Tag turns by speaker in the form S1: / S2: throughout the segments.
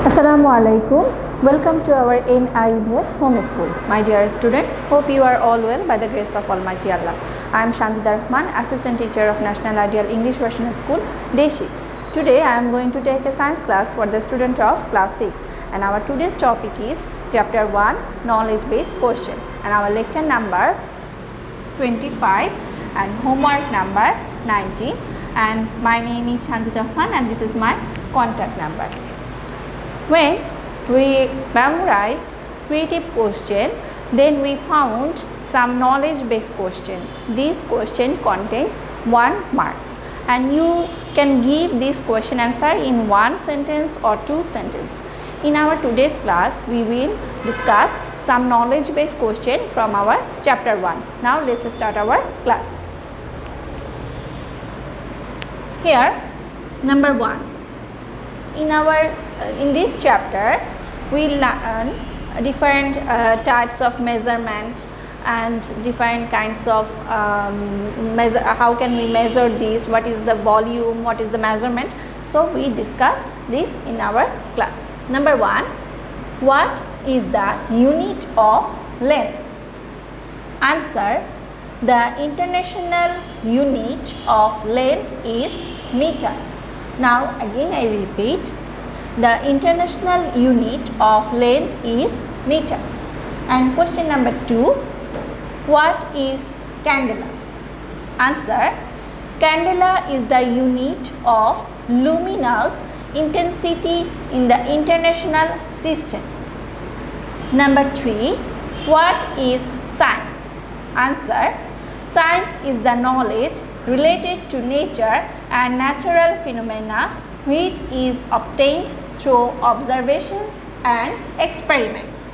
S1: Assalamu alaikum. Welcome to our NIBS home school. My dear students, hope you are all well by the grace of Almighty Allah. I am Sanjida Rahman, assistant teacher of National Ideal English Version School, Day Shift. Today I am going to take a science class for the student of class 6, and our today's topic is chapter 1, knowledge based question, and our lecture number 25 and homework number 19, and my name is Sanjida Rahman and this is my contact number. When we memorize creative question, then we found some knowledge based question. This question contains 1 marks, and you can give this question answer in 1 sentence or 2 sentences. In our today's class, we will discuss some knowledge based question from our chapter 1. Now let's start our class. Here, number 1. In this chapter, we learn different types of measurement and different kinds of how can we measure this, what is the volume, what is the measurement. So we discuss this in our class. Number 1, what is the unit of length? Answer: the international unit of length is meter. Now again I repeat, the international unit of length is meter. And question number 2, what is candela? Answer: candela is the unit of luminous intensity in the international system. Number 3, what is science? Answer: science is the knowledge related to nature and natural phenomena which is obtained through observations and experiments.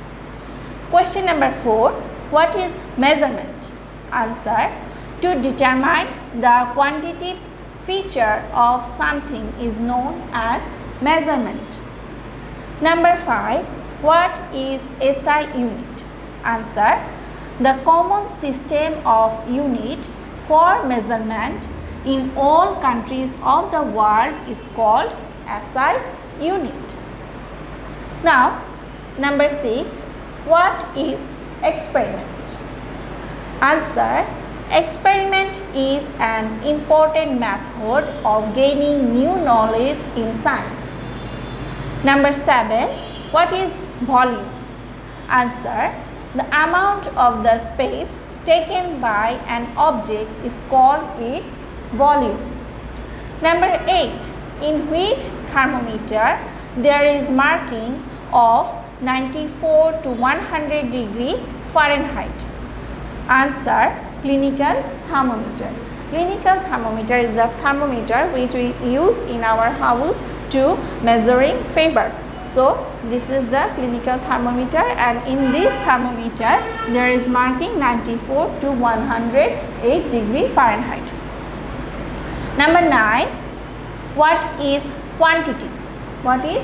S1: Question number 4, what is measurement? Answer: to determine the quantitative feature of something is known as measurement. Number 5, what is SI unit? Answer: the common system of unit for measurement in all countries of the world is called SI unit. Now, number 6, what is experiment? Answer: experiment is an important method of gaining new knowledge in science. Number 7, what is volume? Answer: the amount of the space taken by an object is called its volume. Number 8, in which thermometer there is marking of 94 to 100 degree Fahrenheit? Answer: clinical thermometer. Clinical thermometer is the thermometer which we use in our house to measuring fever. So this is the clinical thermometer, and in this thermometer there is marking 94 to 108 degree Fahrenheit. Number 9, what is quantity? What is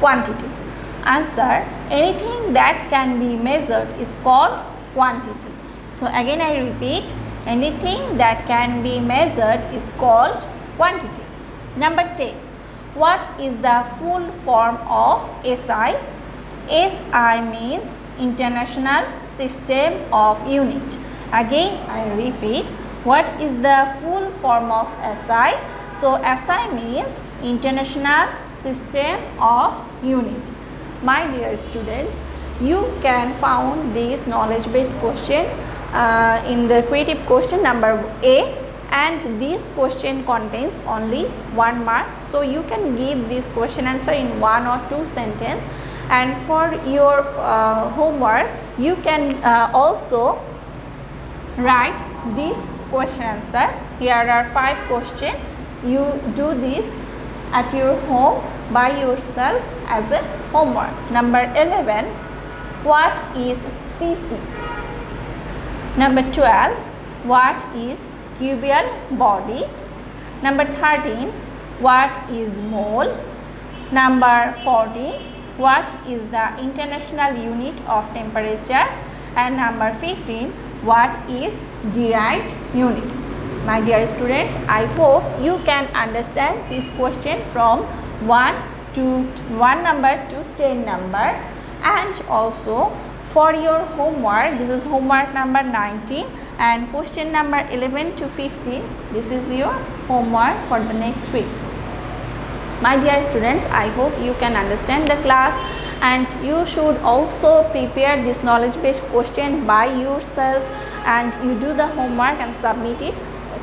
S1: quantity? Answer: anything that can be measured is called quantity. So again I repeat, anything that can be measured is called quantity. Number 10, what is the full form of SI? SI means International System of Unit. Again I repeat, what is the full form of SI? So SI means International System of Unit. My dear students, you can find this knowledge based question in the creative question number A, and this question contains only 1 mark. So you can give this question answer in 1 or 2 sentences, and for your homework you can also write this question answer. Here are 5 questions. You do this at your home by yourself as a homework. Number 11, what is cc? Number 12, what is cubical body? Number 13, what is mole? Number 14, what is the international unit of temperature? And number 15, what is derived unit? My dear students, I hope you can understand this question from 1 to 1 number to 10 number. And also for your homework, this is homework number 19 and question number 11 to 15. This is your homework for the next week. My dear students, I hope you can understand the class, and you should also prepare this knowledge based question by yourself, and you do the homework and submit it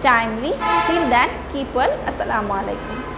S1: timely. Till then, keep well. Assalamu alaikum.